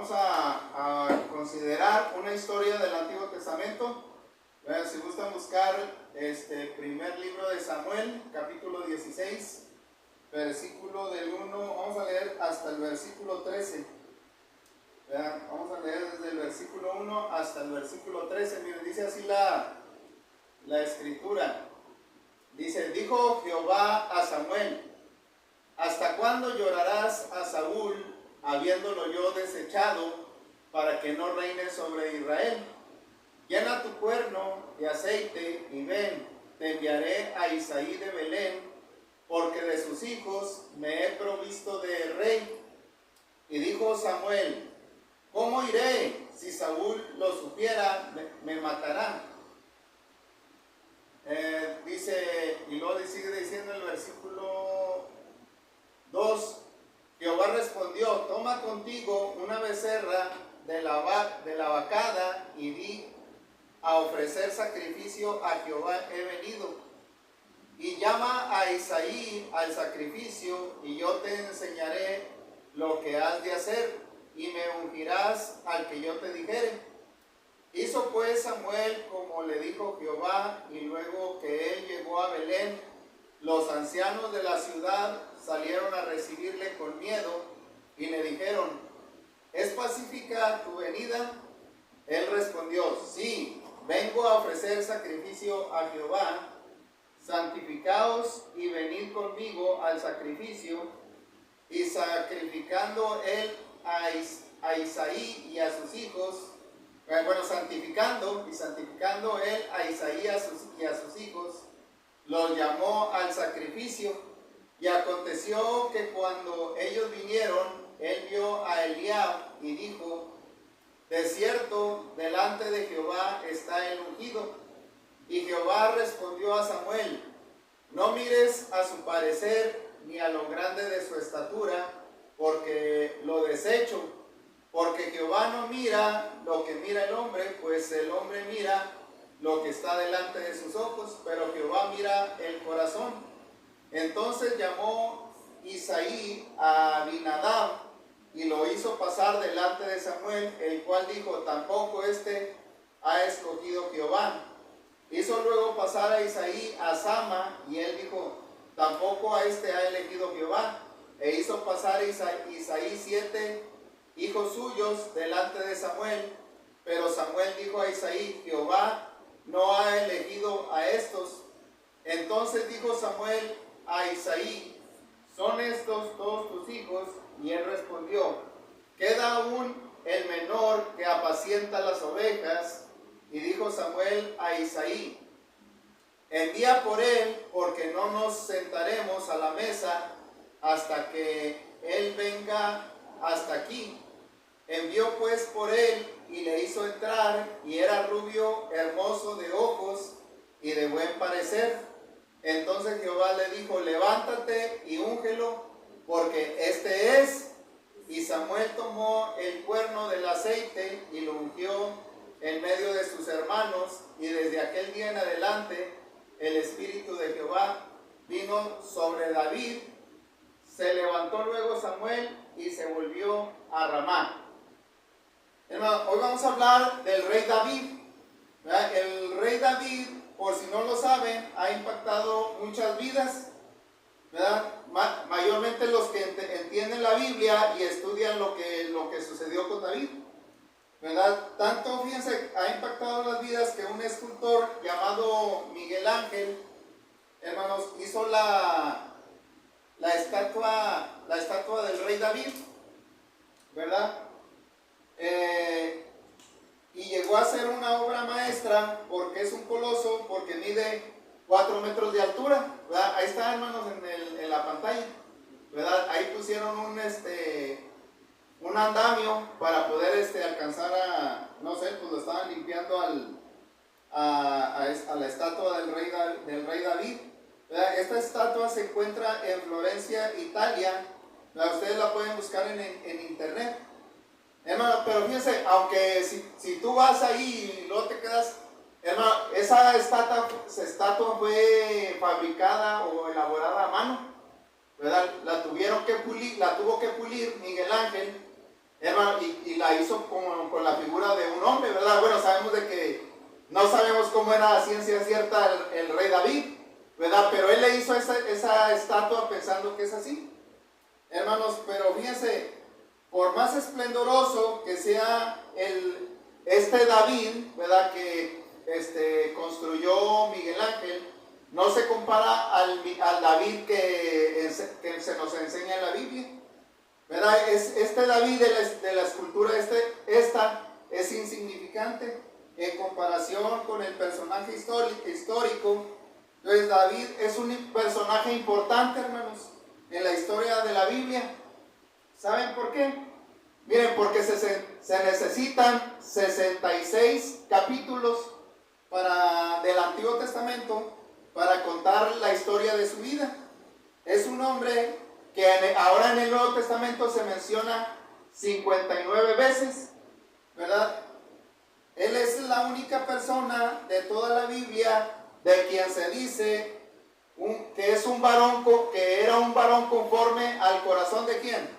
Vamos a considerar una historia del Antiguo Testamento. Si gustan buscar primer libro de Samuel, capítulo 16, versículo del 1, vamos a leer hasta el versículo 13. Vamos a leer desde el versículo 1 hasta el versículo 13. Miren, dice así la escritura. Dice: dijo Jehová a Samuel: ¿hasta cuándo llorarás a Saúl, habiéndolo yo desechado, para que no reine sobre Israel? Llena tu cuerno de aceite y ven, te enviaré a Isaí de Belén, porque de sus hijos me he provisto de rey. Y dijo Samuel: ¿cómo iré? Si Saúl lo supiera, me matará. Dice, y luego sigue diciendo el versículo 2: Jehová respondió: toma contigo una becerra de la vacada y di: a ofrecer sacrificio a Jehová he venido. Y llama a Isaí al sacrificio, y yo te enseñaré lo que has de hacer, y me ungirás al que yo te dijere. Hizo pues Samuel como le dijo Jehová, y luego que él llegó a Belén, los ancianos de la ciudad salieron a recibirle con miedo, y le dijeron: ¿es pacífica tu venida? Él respondió: sí, vengo a ofrecer sacrificio a Jehová. Santificaos y venid conmigo al sacrificio. Y sacrificando él a Isaí y a sus hijos, santificando él a Isaí y a sus hijos, los llamó al sacrificio. Y aconteció que cuando ellos vinieron, él vio a Eliab y dijo: de cierto, delante de Jehová está el ungido. Y Jehová respondió a Samuel: no mires a su parecer ni a lo grande de su estatura, porque lo desecho. Porque Jehová no mira lo que mira el hombre, pues el hombre mira lo que está delante de sus ojos, pero Jehová mira el corazón. Entonces llamó Isaí a Abinadab y lo hizo pasar delante de Samuel, el cual dijo: tampoco ha escogido Jehová. Hizo luego pasar a Isaí a Sama, y él dijo: tampoco ha elegido Jehová. E hizo pasar a Isaí 7 hijos suyos delante de Samuel. Pero Samuel dijo a Isaí: Jehová no ha elegido a estos. Entonces dijo Samuel a Isaí: ¿son estos todos tus hijos? Y él respondió: queda aún el menor que apacienta las ovejas. Y dijo Samuel a Isaí: envía por él, porque no nos sentaremos a la mesa hasta que él venga hasta aquí. Envió pues por él y le hizo entrar, y era rubio, hermoso de ojos y de buen parecer. Entonces Jehová le dijo: levántate y úngelo, porque este es. Y Samuel tomó el cuerno del aceite y lo ungió en medio de sus hermanos, y desde aquel día en adelante el Espíritu de Jehová vino sobre David. Se levantó luego Samuel y se volvió a Ramá. Hermano, hoy vamos a hablar del rey David. ¿Verdad? El rey David, por si no lo saben, ha impactado muchas vidas, ¿verdad? Mayormente los que entienden la Biblia y estudian lo que sucedió con David, ¿verdad? Tanto, fíjense, ha impactado las vidas que un escultor llamado Miguel Ángel, hermanos, hizo la estatua del rey David, ¿verdad? Y llegó a ser una obra maestra, porque es un coloso, porque mide 4 metros de altura, ¿verdad? Ahí está, hermanos, en la pantalla, ¿verdad? Ahí pusieron un andamio para poder alcanzar no sé, pues lo estaban limpiando a la estatua del rey David, ¿verdad? Esta estatua se encuentra en Florencia, Italia, ¿verdad? Ustedes la pueden buscar en internet, hermano. Pero fíjense, aunque si tú vas ahí y luego te quedas, hermano, esa estatua fue fabricada o elaborada a mano, ¿verdad? La tuvo que pulir Miguel Ángel, hermano, y la hizo con la figura de un hombre, ¿verdad? Bueno, sabemos de que no sabemos cómo era a ciencia cierta el rey David, ¿verdad? Pero él le hizo esa estatua pensando que es así. Hermanos, pero fíjense, por más esplendoroso que sea este David, ¿verdad? Que construyó Miguel Ángel, no se compara al David que se nos enseña en la Biblia, ¿verdad? Este David de la escultura, esta es insignificante en comparación con el personaje histórico. Entonces David es un personaje importante, hermanos, en la historia de la Biblia. ¿Saben por qué? Miren, porque se necesitan 66 capítulos del Antiguo Testamento para contar la historia de su vida. Es un hombre que ahora en el Nuevo Testamento se menciona 59 veces, ¿verdad? Él es la única persona de toda la Biblia de quien se dice que es un varón, que era un varón conforme al corazón de ¿quién?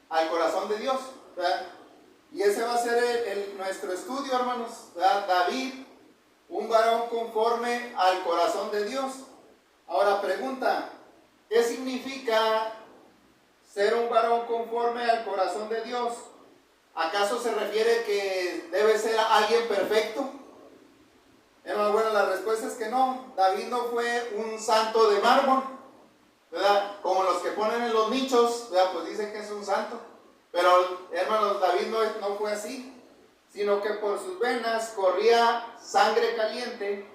Al corazón de Dios, ¿verdad? Y ese va a ser nuestro estudio, hermanos, ¿verdad? David, un varón conforme al corazón de Dios. Ahora pregunta, ¿qué significa ser un varón conforme al corazón de Dios? ¿Acaso se refiere que debe ser alguien perfecto? Bueno, la respuesta es que no. David no fue un santo de mármol, ¿verdad? Como los que ponen en los nichos, ¿verdad? Pues dicen que es un santo. Pero, hermanos, David no fue así, sino que por sus venas corría sangre caliente,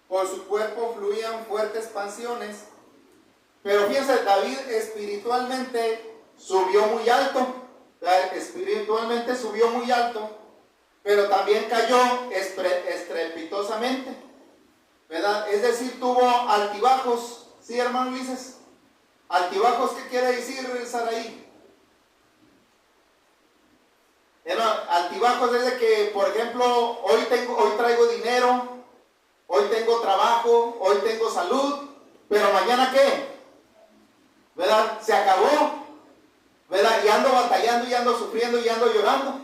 por su cuerpo fluían fuertes pasiones. Pero fíjense, David espiritualmente subió muy alto, ¿verdad? Espiritualmente subió muy alto, pero también cayó estrepitosamente, ¿verdad? Es decir, tuvo altibajos. ¿Sí, hermano Ulises? ¿Altibajos qué quiere decir, Saraí? Altibajos es de que, por ejemplo, hoy traigo dinero, hoy tengo trabajo, hoy tengo salud, pero mañana ¿qué? ¿Verdad? Se acabó, ¿verdad? Y ando batallando, y ando sufriendo, y ando llorando,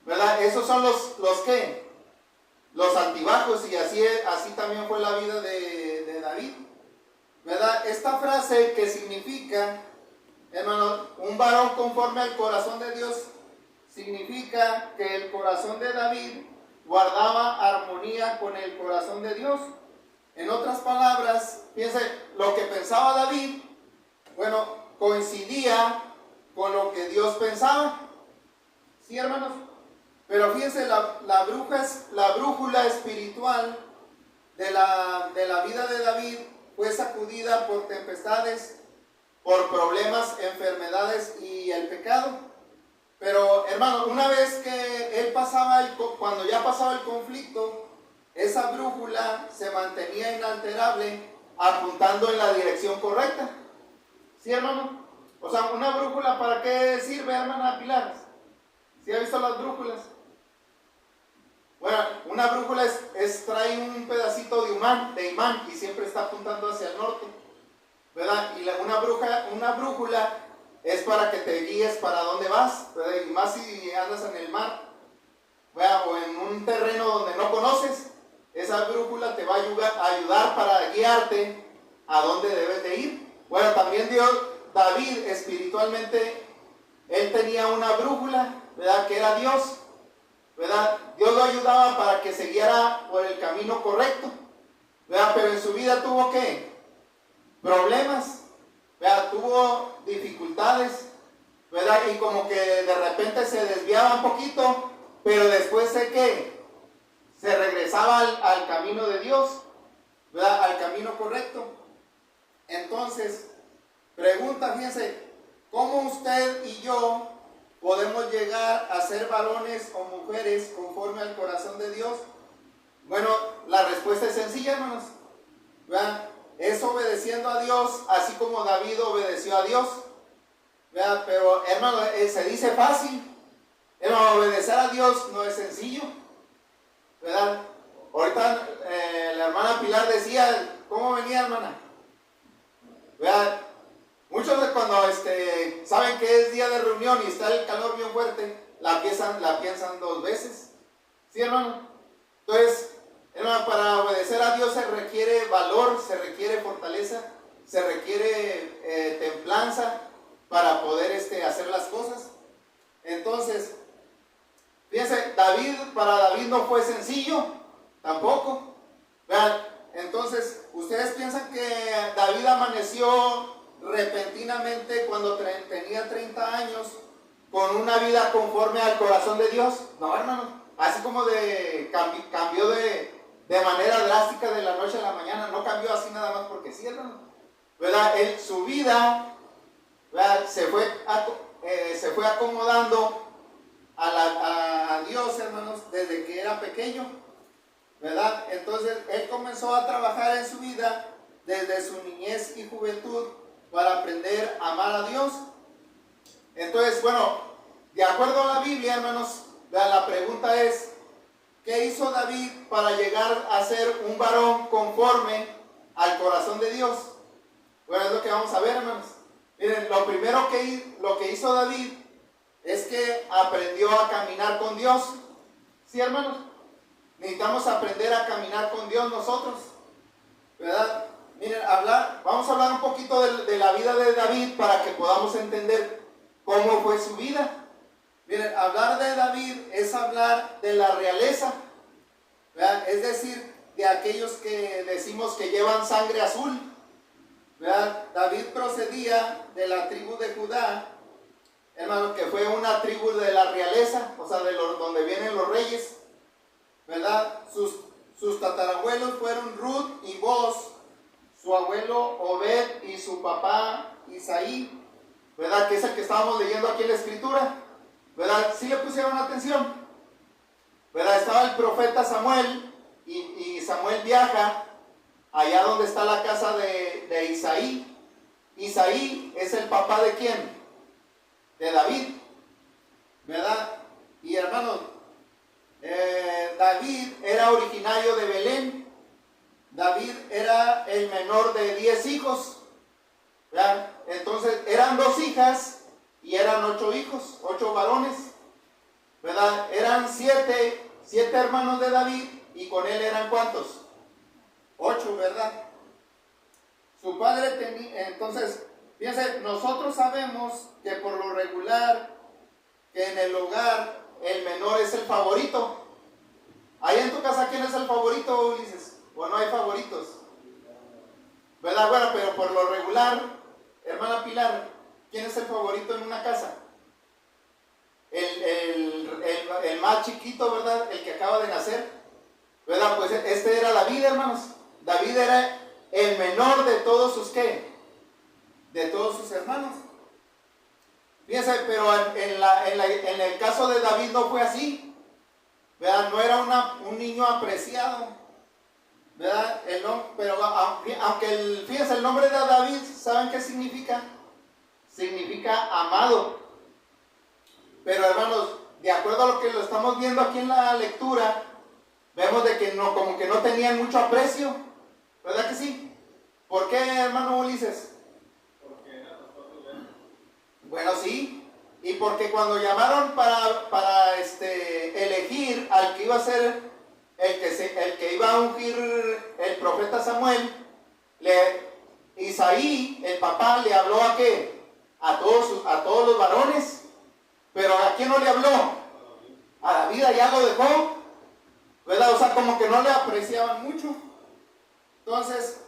¿verdad? Esos son los ¿qué? Los altibajos, y así también fue la vida de David, ¿verdad? Esta frase que significa, hermano, un varón conforme al corazón de Dios, significa que el corazón de David guardaba armonía con el corazón de Dios. En otras palabras, fíjense, lo que pensaba David, bueno, coincidía con lo que Dios pensaba. ¿Sí, hermanos? Pero fíjense, la brújula espiritual de la vida de David fue sacudida por tempestades, por problemas, enfermedades y el pecado. Pero, hermano, una vez que cuando ya pasaba el conflicto, esa brújula se mantenía inalterable, apuntando en la dirección correcta. ¿Sí, hermano? O sea, ¿una brújula para qué sirve, hermana Pilar? ¿Sí ha visto las brújulas? Bueno, una brújula trae un pedacito de imán y siempre está apuntando hacia el norte, ¿verdad? Y una brújula es para que te guíes para dónde vas, ¿verdad? Y más si andas en el mar, ¿verdad? O en un terreno donde no conoces, esa brújula te va a ayudar para guiarte a dónde debes de ir. Bueno, también David espiritualmente, él tenía una brújula, ¿verdad? Que era Dios, ¿verdad? Dios lo ayudaba para que se guiara por el camino correcto, ¿verdad? Pero en su vida tuvo ¿qué? Problemas, ¿verdad? Tuvo dificultades, ¿verdad? Y como que de repente se desviaba un poquito, pero después se regresaba al camino de Dios, ¿verdad? Al camino correcto. Entonces, pregunta, fíjense, ¿cómo usted y yo podemos llegar a ser varones o mujeres conforme al corazón de Dios? Bueno, la respuesta es sencilla, hermanos, ¿verdad? Es obedeciendo a Dios, así como David obedeció a Dios, ¿verdad? Pero, hermano, se dice fácil, hermano, obedecer a Dios no es sencillo, ¿verdad? Ahorita la hermana Pilar decía, ¿cómo venía, hermana? ¿Verdad? Muchos de cuando saben que es día de reunión y está el calor bien fuerte, la piensan dos veces. ¿Sí, hermano? Entonces, hermano, para obedecer a Dios se requiere valor, se requiere fortaleza, se requiere templanza para poder hacer las cosas. Entonces, fíjense, para David no fue sencillo, tampoco. Vean, entonces, ¿ustedes piensan que David amaneció repentinamente cuando tenía 30 años con una vida conforme al corazón de Dios? No, hermano. Así como cambió de manera drástica de la noche a la mañana. No cambió así nada más porque sí, hermano. ¿Verdad? Su vida, ¿verdad?, se fue acomodando a Dios, hermanos, desde que era pequeño, ¿verdad? Entonces él comenzó a trabajar en su vida desde su niñez y juventud para aprender a amar a Dios. Entonces, bueno, de acuerdo a la Biblia, hermanos, la pregunta es, ¿qué hizo David para llegar a ser un varón conforme al corazón de Dios? Bueno, es lo que vamos a ver, hermanos. Miren, lo primero lo que hizo David es que aprendió a caminar con Dios. ¿Sí, hermanos? Necesitamos aprender a caminar con Dios nosotros, ¿verdad? Miren, vamos a hablar un poquito de la vida de David para que podamos entender cómo fue su vida. Miren, hablar de David es hablar de la realeza, ¿verdad? Es decir, de aquellos que decimos que llevan sangre azul, ¿verdad? David procedía de la tribu de Judá, hermano, que fue una tribu de la realeza, o sea, donde vienen los reyes, ¿verdad? Sus tatarabuelos fueron Ruth y Boz, su abuelo Obed y su papá Isaí, ¿verdad? Que es el que estábamos leyendo aquí en la escritura, ¿verdad? ¿Sí le pusieron atención? ¿Verdad? Estaba el profeta Samuel y Samuel viaja allá donde está la casa de Isaí. Isaí es el papá ¿de quién? De David, ¿verdad? Y hermanos, David era originario de Belén. David era el menor de 10 hijos, ¿verdad? Entonces eran 2 hijas y eran 8 hijos, 8 varones, ¿verdad? Eran 7 hermanos de David y con él eran ¿cuántos? 8, ¿verdad? Su padre tenía, entonces, fíjense, nosotros sabemos que por lo regular, que en el hogar el menor es el favorito. Ahí en tu casa, ¿quién es el favorito, Ulises? ¿O no hay favoritos? ¿Verdad? Bueno, pero por lo regular, hermana Pilar, ¿quién es el favorito en una casa? El más chiquito, ¿verdad? El que acaba de nacer, ¿verdad? Pues este era David, hermanos. David era el menor de todos sus, ¿qué? De todos sus hermanos. Fíjense, pero en el caso de David no fue así, ¿verdad? No era un niño apreciado, ¿verdad? Pero aunque fíjense, el nombre de David, ¿saben qué significa? Significa amado. Pero hermanos, de acuerdo a lo que lo estamos viendo aquí en la lectura, vemos de que no, como que no tenían mucho aprecio, ¿verdad que sí? ¿Por qué, hermano Ulises? Bueno, sí, y porque cuando llamaron para elegir al que iba a ser el que iba a ungir el profeta Samuel, Isaí, el papá, le habló ¿a qué? A todos los varones, pero ¿a quién no le habló? A David, ya lo dejó, ¿verdad? O sea, como que no le apreciaban mucho. Entonces,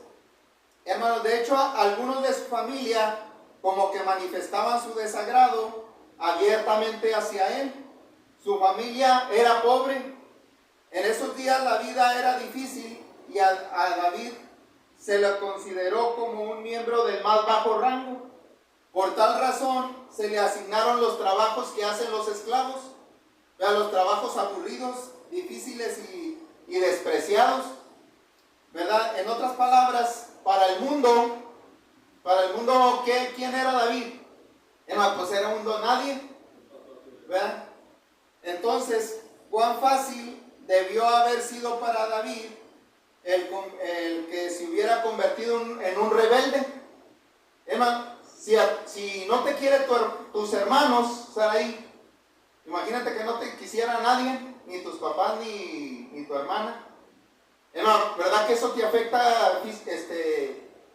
hermanos, de hecho, algunos de su familia como que manifestaban su desagrado abiertamente hacia él. Su familia era pobre. En esos días la vida era difícil y a David se le consideró como un miembro del más bajo rango. Por tal razón se le asignaron los trabajos que hacen los esclavos, los trabajos aburridos, difíciles y despreciados, ¿verdad? En otras palabras, para el mundo, ¿quién era David? Pues era un don nadie, ¿verdad? Entonces, cuán fácil debió haber sido para David el que se hubiera convertido en un rebelde. Si no te quieren tus hermanos, Saraí, imagínate que no te quisiera nadie, ni tus papás, ni tu hermana. ¿Verdad que eso te afecta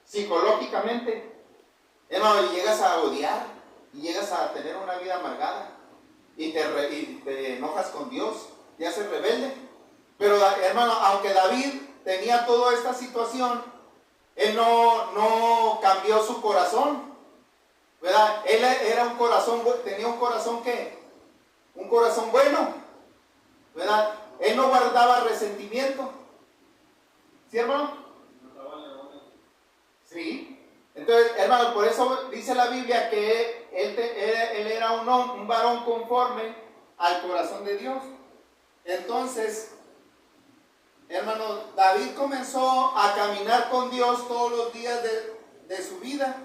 psicológicamente? Y llegas a odiar, y llegas a tener una vida amargada, y te enojas con Dios, te haces rebelde. Pero hermano, aunque David tenía toda esta situación, él no cambió su corazón, ¿verdad? Él tenía un corazón ¿qué? Un corazón bueno, ¿verdad? Él no guardaba resentimiento. ¿Sí, hermano? Sí. Entonces, hermano, por eso dice la Biblia que él era un varón conforme al corazón de Dios. Entonces, hermano, David comenzó a caminar con Dios todos los días de su vida.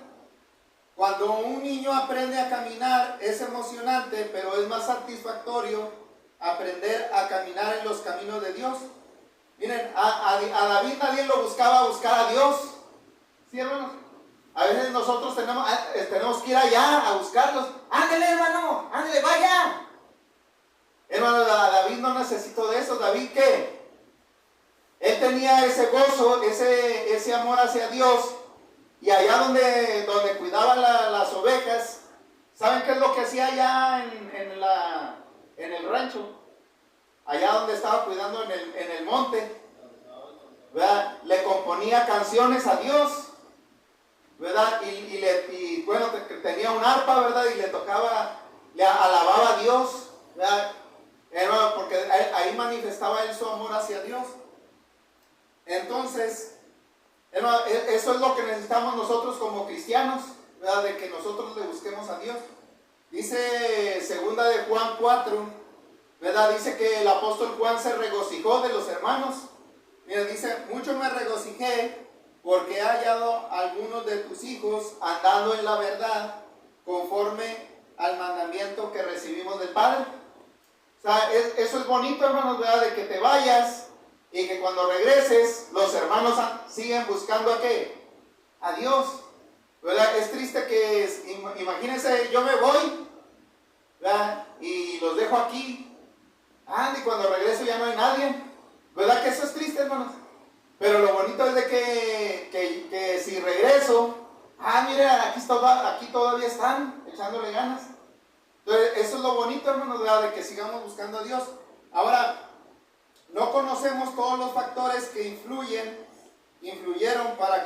Cuando un niño aprende a caminar es emocionante, pero es más satisfactorio aprender a caminar en los caminos de Dios. Miren, a David nadie lo buscaba a Dios. ¿Sí, hermanos? A veces nosotros tenemos que ir allá a buscarlos. Ándale, hermano, ándale, vaya. Hermano, David no necesitó de eso. ¿David qué? Él tenía ese gozo, ese amor hacia Dios. Y allá donde cuidaba las ovejas, ¿saben qué es lo que hacía allá en el rancho? Allá donde estaba cuidando en el monte, ¿verdad? Le componía canciones a Dios, ¿verdad? Y bueno, tenía un arpa, ¿verdad? Y le alababa a Dios, ¿verdad? Porque ahí manifestaba él su amor hacia Dios. Entonces, eso es lo que necesitamos nosotros como cristianos, ¿verdad? De que nosotros le busquemos a Dios. Dice segunda de Juan 4, ¿verdad? Dice que el apóstol Juan se regocijó de los hermanos. Mira, dice, mucho me regocijé porque he hallado a algunos de tus hijos andando en la verdad conforme al mandamiento que recibimos del Padre. O sea, eso es bonito, hermanos, ¿verdad? De que te vayas y que cuando regreses los hermanos siguen buscando ¿a qué? A Dios, ¿verdad? Es triste que, imagínense, yo me voy, ¿verdad? Y los dejo aquí, y cuando regreso ya no hay nadie, ¿verdad que eso es triste, hermanos? Pero lo bonito es de que si regreso, mira, aquí todavía están echándole ganas. Entonces, eso es lo bonito, hermanos, ¿verdad? De que sigamos buscando a Dios. Ahora, no conocemos todos los factores que influyeron para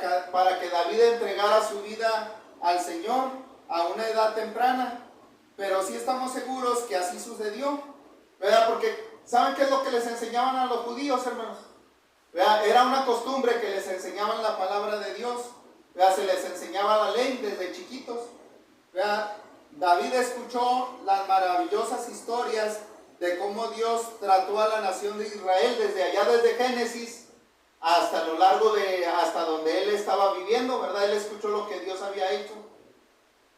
que David entregara su vida al Señor a una edad temprana, pero sí estamos seguros que así sucedió, ¿verdad? Porque ¿saben qué es lo que les enseñaban a los judíos, hermanos? ¿Verdad? Era una costumbre que les enseñaban la palabra de Dios, ¿verdad? Se les enseñaba la ley desde chiquitos, ¿verdad? David escuchó las maravillosas historias de cómo Dios trató a la nación de Israel desde Génesis hasta hasta donde él estaba viviendo, ¿verdad? Él escuchó lo que Dios había hecho,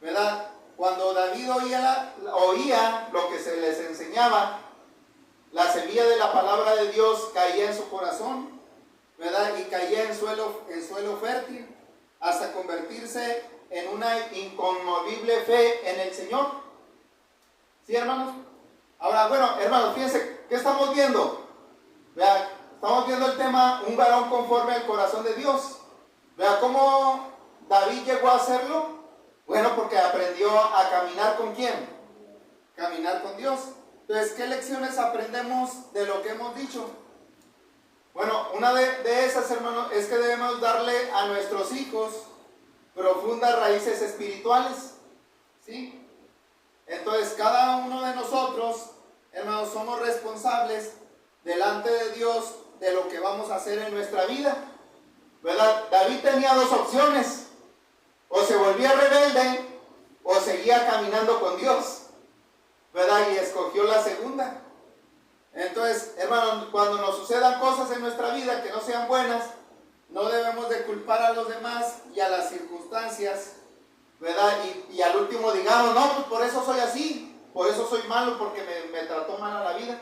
¿verdad? Cuando David oía lo que se les enseñaba, la semilla de la palabra de Dios caía en su corazón, ¿verdad? Y caía en suelo fértil hasta convertirse en una inconmovible fe en el Señor. ¿Sí, hermanos? Ahora, bueno, hermanos, fíjense, ¿qué estamos viendo? Vea, estamos viendo el tema, un varón conforme al corazón de Dios. Vea cómo David llegó a hacerlo. Bueno, porque aprendió a caminar ¿con quién? Caminar con Dios. Entonces, ¿qué lecciones aprendemos de lo que hemos dicho? Bueno, una de esas, hermanos, es que debemos darle a nuestros hijos profundas raíces espirituales. ¿Sí? Entonces, cada uno de nosotros, hermanos, somos responsables delante de Dios de lo que vamos a hacer en nuestra vida, ¿verdad? David tenía dos opciones: o se volvía rebelde o seguía caminando con Dios, ¿verdad? Y escogió la segunda. Entonces, hermanos, cuando nos sucedan cosas en nuestra vida que no sean buenas, no debemos de culpar a los demás y a las circunstancias, ¿verdad? Y al último digamos, no, pues por eso soy así, por eso soy malo, porque me trató mal a la vida,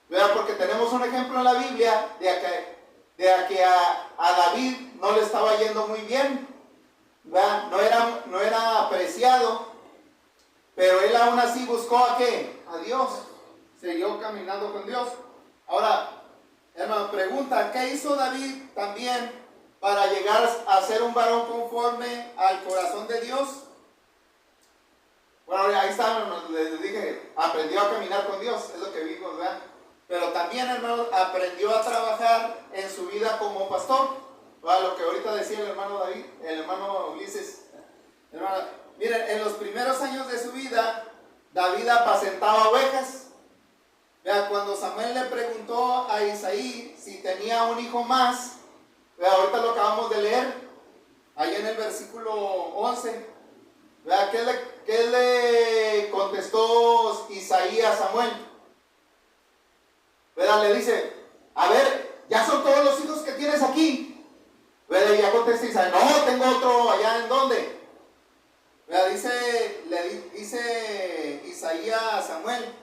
¿verdad? Porque tenemos un ejemplo en la Biblia de que a David no le estaba yendo muy bien, ¿verdad? No era apreciado, pero él aún así buscó ¿a qué? A Dios. Siguió caminando con Dios. Ahora, hermano, pregunta, ¿qué hizo David también para llegar a ser un varón conforme al corazón de Dios? Bueno, ahí está, les dije, aprendió a caminar con Dios, es lo que vimos, ¿verdad? Pero también, hermano, aprendió a trabajar en su vida como pastor. ¿Verdad? Lo que ahorita decía el hermano David, el hermano Ulises. Hermano, miren, en los primeros años de su vida, David apacentaba ovejas. ¿Verdad? Cuando Samuel le preguntó a Isaí si tenía un hijo más, ¿verdad? Ahorita lo acabamos de leer, ahí en el versículo 11. ¿Verdad? ¿Qué le contestó Isaí a Samuel? ¿Verdad? Le dice, a ver, ¿ya son todos los hijos que tienes aquí? ¿Verdad? Y ya contesta Isaí, no, tengo otro allá, ¿en dónde? ¿Verdad? Le dice Isaí a Samuel,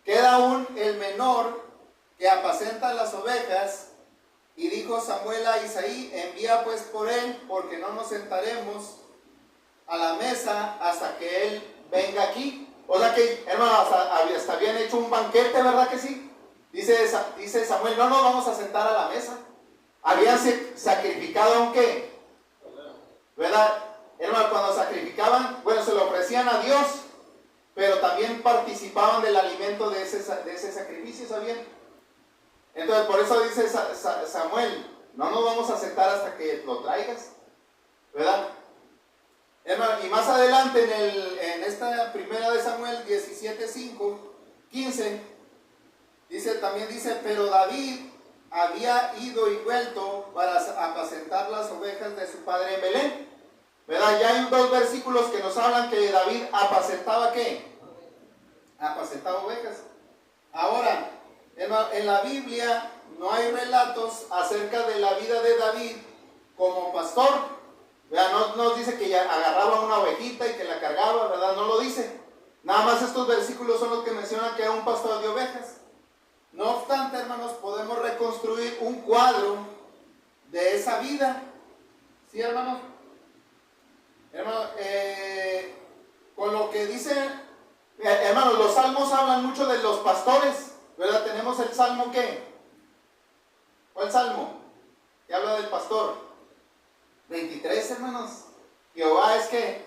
queda aún el menor que apacenta las ovejas. Y dijo Samuel a Isaí, envía pues por él, porque no nos sentaremos a la mesa hasta que él venga aquí. O sea que, hermano, hasta habían hecho un banquete, ¿verdad que sí? Dice Samuel, no nos vamos a sentar a la mesa. Habían sacrificado un qué, ¿verdad? Hermano, cuando sacrificaban, bueno, se lo ofrecían a Dios, pero también participaban del alimento de ese sacrificio, ¿sabían? Entonces, por eso dice Samuel, no nos vamos a sentar hasta que lo traigas, ¿verdad? Hermano, y más adelante en esta primera de Samuel 17:5, 15, también dice, pero David había ido y vuelto para apacentar las ovejas de su padre en Belén. ¿Verdad? Ya hay dos versículos que nos hablan que David apacentaba ¿qué? Apacentaba ovejas. Ahora, en la Biblia no hay relatos acerca de la vida de David como pastor. ¿Verdad? No nos dice que ya agarraba una ovejita y que la cargaba, ¿verdad? No lo dice. Nada más estos versículos son los que mencionan que era un pastor de ovejas. No obstante, hermanos, podemos reconstruir un cuadro de esa vida. ¿Sí, hermanos? Hermanos, con lo que dicen, hermanos, los salmos hablan mucho de los pastores, ¿verdad? Tenemos el salmo ¿qué? ¿Cuál salmo? Que habla del pastor. 23, hermanos. Jehová es que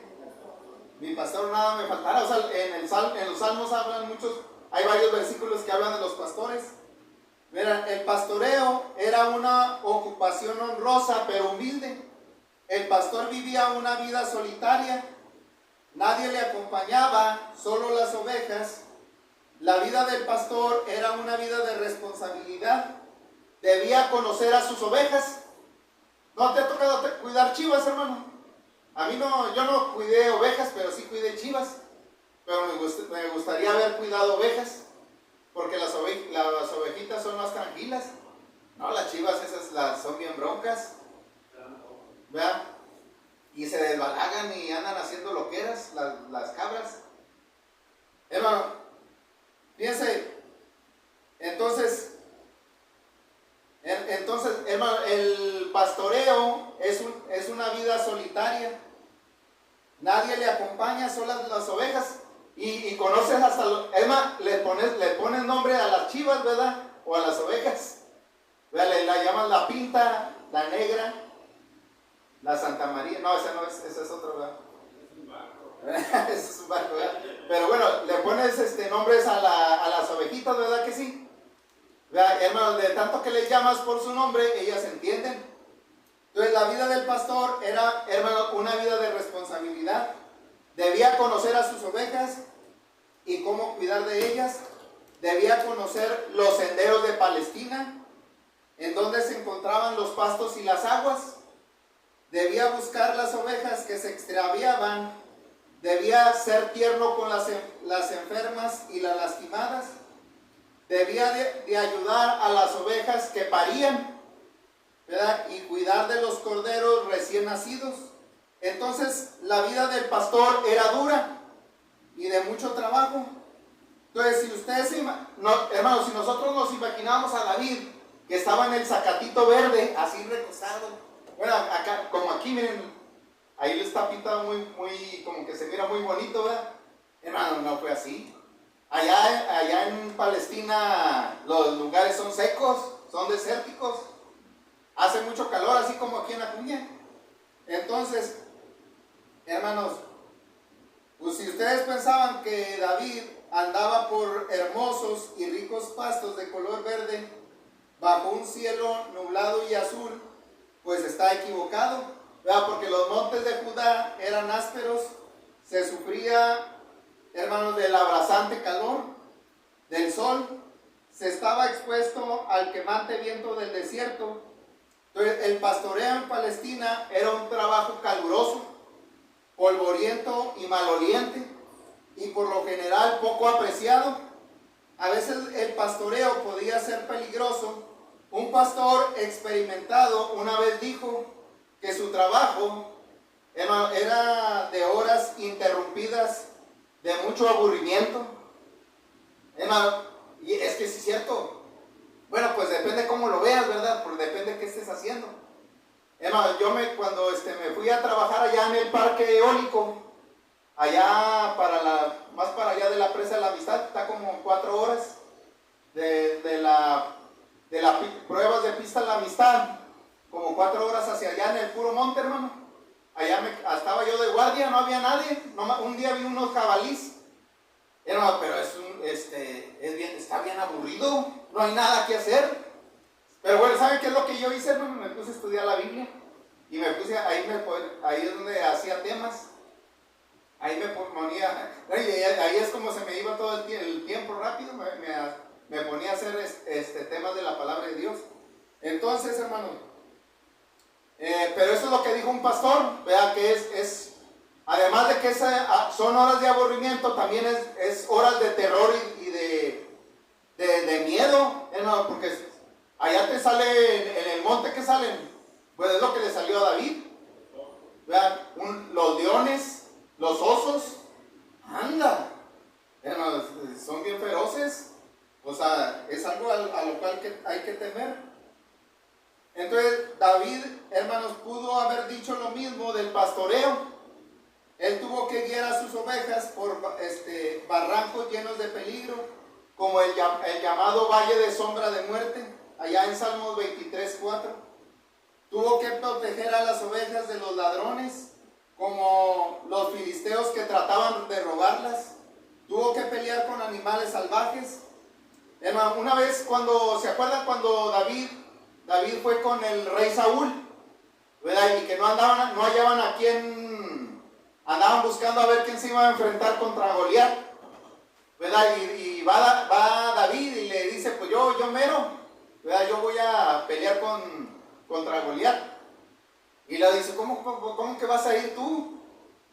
mi pastor nada me faltará. O sea, en los salmos hablan muchos, hay varios versículos que hablan de los pastores. Mira, el pastoreo era una ocupación honrosa pero humilde. El pastor vivía una vida solitaria, nadie le acompañaba, solo las ovejas. La vida del pastor era una vida de responsabilidad. Debía conocer a sus ovejas. ¿No te ha tocado cuidar chivas, hermano? A mí no, yo no cuidé ovejas, pero sí cuidé chivas. Pero me gustaría haber cuidado ovejas, porque las ovejitas son más tranquilas. No, las chivas esas son bien broncas. ¿Verdad? Y se desbalagan y andan haciendo loqueras las cabras. Hermano, fíjense, entonces, hermano, el pastoreo es una vida solitaria. Nadie le acompaña, solo las ovejas. Y conoces hasta, hermano, le pones nombre a las chivas, ¿verdad? O a las ovejas. ¿Verdad? La llaman la pinta, la negra, la Santa María. No, esa no es, esa es otra, ¿verdad? Es un barco. Ese es un barco, ¿verdad? Pero bueno, le pones nombres a las ovejitas, ¿verdad que sí? ¿Verdad? Hermanos, de tanto que les llamas por su nombre, ellas entienden. Entonces, la vida del pastor era, hermano, una vida de responsabilidad. Debía conocer a sus ovejas y cómo cuidar de ellas. Debía conocer los senderos de Palestina, en donde se encontraban los pastos y las aguas. Debía buscar las ovejas que se extraviaban. Debía ser tierno con las enfermas y las lastimadas. Debía de ayudar a las ovejas que parían, ¿verdad? Y cuidar de los corderos recién nacidos. Entonces, la vida del pastor era dura y de mucho trabajo. Entonces, si ustedes, hermanos, si nosotros nos imaginamos a David, que estaba en el zacatito verde, así recostado, bueno, acá, como aquí, miren, ahí lo está pintado como que se mira muy bonito, ¿verdad? Hermano, no fue así. Allá en Palestina los lugares son secos, son desérticos, hace mucho calor, así como aquí en Acuña. Entonces, hermanos, pues si ustedes pensaban que David andaba por hermosos y ricos pastos de color verde, bajo un cielo nublado y azul, pues está equivocado, ¿verdad? Porque los montes de Judá eran ásperos, se sufría, hermanos, del abrasante calor del sol, se estaba expuesto al quemante viento del desierto. Entonces, el pastoreo en Palestina era un trabajo caluroso, polvoriento y maloliente, y por lo general poco apreciado. A veces el pastoreo podía ser peligroso. Un pastor experimentado una vez dijo que su trabajo era de horas interrumpidas, de mucho aburrimiento. Y es que sí es cierto. Bueno, pues depende cómo lo veas, ¿verdad? Porque depende de qué estés haciendo. Yo cuando me fui a trabajar allá en el parque eólico, allá más para allá de la presa de la Amistad, está como 4 horas de las pruebas de pista de la Amistad, como 4 horas hacia allá en el puro monte, hermano. Allá estaba yo de guardia, no había nadie. Un día vi unos jabalís, hermano, pero está bien aburrido, no hay nada que hacer. Pero bueno, ¿saben qué es lo que yo hice, hermano? Me puse a estudiar la Biblia y me puse, ahí es donde hacía temas. Ahí me ponía, ahí es como se me iba todo el tiempo rápido, me ponía a hacer temas de la palabra de Dios. Entonces, hermano, pero eso es lo que dijo un pastor, vea que además de que son horas de aburrimiento, también es horas de terror y de miedo, hermano, porque allá te sale, en el monte que salen, pues es lo que le salió a David. Vean, los leones, los osos, anda, hermanos, son bien feroces. O sea, es algo a lo cual hay que temer. Entonces, David, hermanos, pudo haber dicho lo mismo del pastoreo. Él tuvo que guiar a sus ovejas por barrancos llenos de peligro, como el llamado Valle de Sombra de Muerte, allá en Salmos 23:4. Tuvo que proteger a las ovejas de los ladrones, como los filisteos que trataban de robarlas. Tuvo que pelear con animales salvajes. Una vez, ¿se acuerdan cuando David fue con el rey Saúl, ¿verdad? Y que no hallaban a quién, andaban buscando a ver quién se iba a enfrentar contra Goliat, ¿verdad? Y va David y le dice, pues yo mero, ¿verdad? Yo voy a pelear contra Goliat. Y le dice, ¿cómo que vas a ir tú?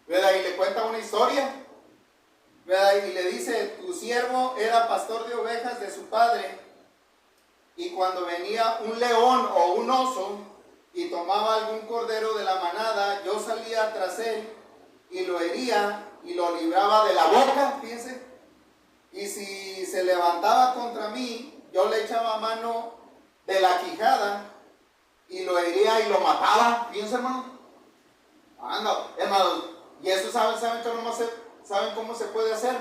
¿Verdad? Y le cuenta una historia, ¿verdad? Y le dice, tu siervo era pastor de ovejas de su padre, y cuando venía un león o un oso y tomaba algún cordero de la manada, yo salía tras él y lo hería y lo libraba de la boca, fíjense. Y si se levantaba contra mí, yo le echaba mano de la quijada y lo hería y lo mataba, fíjense, hermano. Hermano, y eso ¿saben cómo se puede hacer?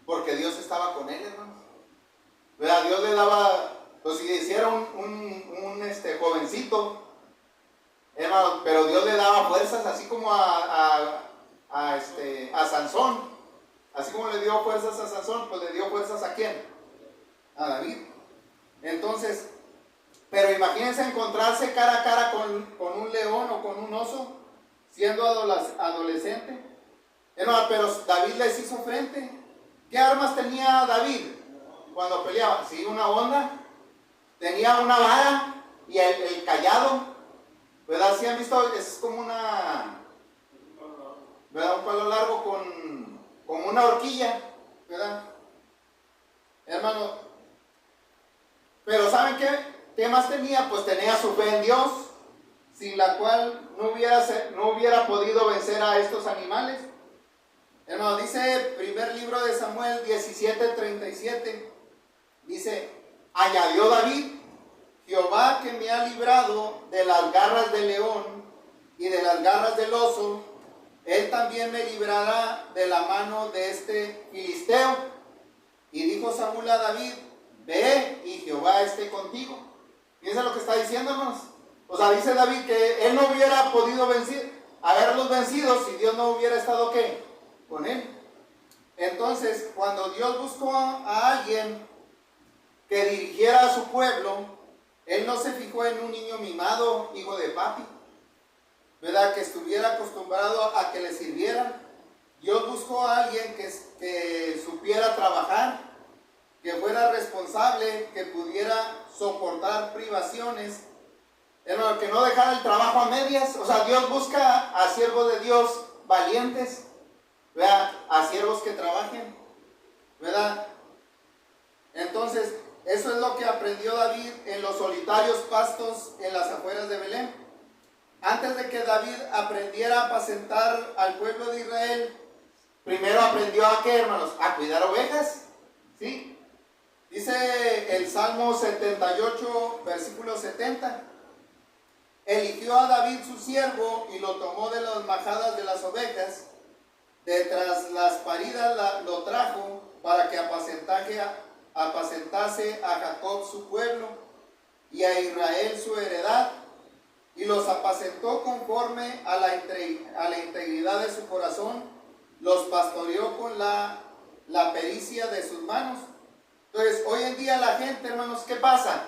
Porque Dios estaba con él, hermano. ¿Verdad? Dios le daba, pues si hiciera un jovencito, hermano, pero Dios le daba fuerzas, así como a Sansón. Así como le dio fuerzas a Sansón, pues le dio fuerzas ¿a quién? A David. Entonces, pero imagínense encontrarse cara a cara con un león o con un oso, siendo adolescente. Hermano, pero David les hizo frente. ¿Qué armas tenía David cuando peleaba? Sí, una honda, tenía una vara y el cayado, ¿verdad? ¿Sí han visto? Es como ¿verdad? Un palo largo con una horquilla, ¿verdad? Hermano, pero ¿saben qué? ¿Qué más tenía? Pues tenía su fe en Dios, sin la cual no hubiera podido vencer a estos animales. Hermano, dice primer libro de Samuel 17:37, dice, añadió David, Jehová que me ha librado de las garras del león y de las garras del oso él también me librará de la mano de este filisteo. Y dijo Saúl a David, ve y Jehová esté contigo. Fíjense lo que está diciendo, hermanos. O sea, dice David que él no hubiera podido haberlos vencido si Dios no hubiera estado, ¿qué?, con él. Entonces, cuando Dios buscó a alguien que dirigiera a su pueblo, él no se fijó en un niño mimado, hijo de papi, ¿verdad?, que estuviera acostumbrado a que le sirvieran. Dios buscó a alguien que supiera trabajar, que fuera responsable, que pudiera soportar privaciones, hermano, que no dejara el trabajo a medias. O sea, Dios busca a siervos de Dios valientes, ¿verdad?, a siervos que trabajen, ¿verdad? Entonces, eso es lo que aprendió David en los solitarios pastos en las afueras de Belén. Antes de que David aprendiera a apacentar al pueblo de Israel, primero aprendió a ¿qué, hermanos? A cuidar ovejas, ¿sí? Dice el Salmo 78, versículo 70. Eligió a David su siervo y lo tomó de las majadas de las ovejas. De tras las paridas lo trajo para que apacentase a Jacob su pueblo y a Israel su heredad. Y los apacentó conforme a la integridad de su corazón. Los pastoreó con la pericia de sus manos. Entonces, hoy en día la gente, hermanos, ¿qué pasa?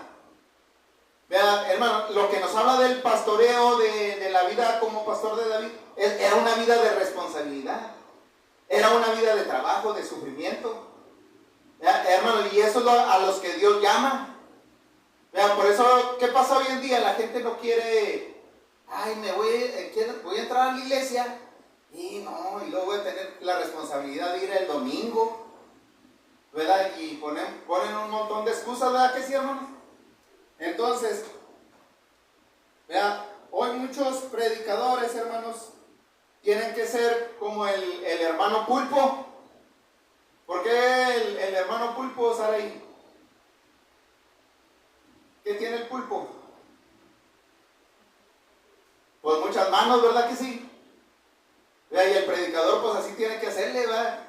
Vean, hermano, lo que nos habla del pastoreo, de la vida como pastor de David, era una vida de responsabilidad. Era una vida de trabajo, de sufrimiento. Vean, hermano, y eso es a los que Dios llama. Vean, por eso, ¿qué pasa hoy en día? La gente no quiere, voy a entrar a la iglesia y luego voy a tener la responsabilidad de ir el domingo, ¿verdad? Y ponen un montón de excusas, ¿verdad que sí, hermanos? Entonces, vean, hoy muchos predicadores, hermanos, tienen que ser como el hermano Pulpo. ¿Por qué el hermano Pulpo, Saraí? ¿Qué tiene el pulpo? Pues muchas manos, ¿verdad que sí? ¿Verdad? Y el predicador pues así tiene que hacerle, ¿verdad?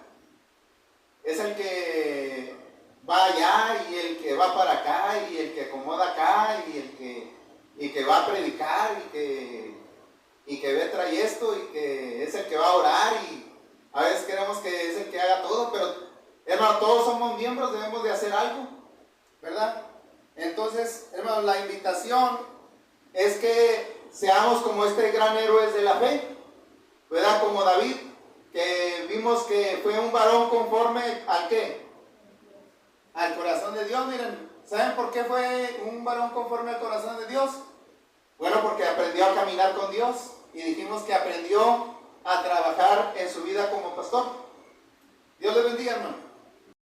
Es el que va allá y el que va para acá y el que acomoda acá y que va a predicar y que ve trae esto y que es el que va a orar, y a veces queremos que es el que haga todo, pero hermano, todos somos miembros, debemos de hacer algo, ¿verdad? Entonces, hermano, la invitación es que seamos como este gran héroe de la fe, ¿verdad? Como David, que vimos que fue un varón conforme al ¿qué? Al corazón de Dios. Miren, ¿saben por qué fue un varón conforme al corazón de Dios? Bueno, porque aprendió a caminar con Dios, y dijimos que aprendió a trabajar en su vida como pastor. Dios le bendiga, hermano.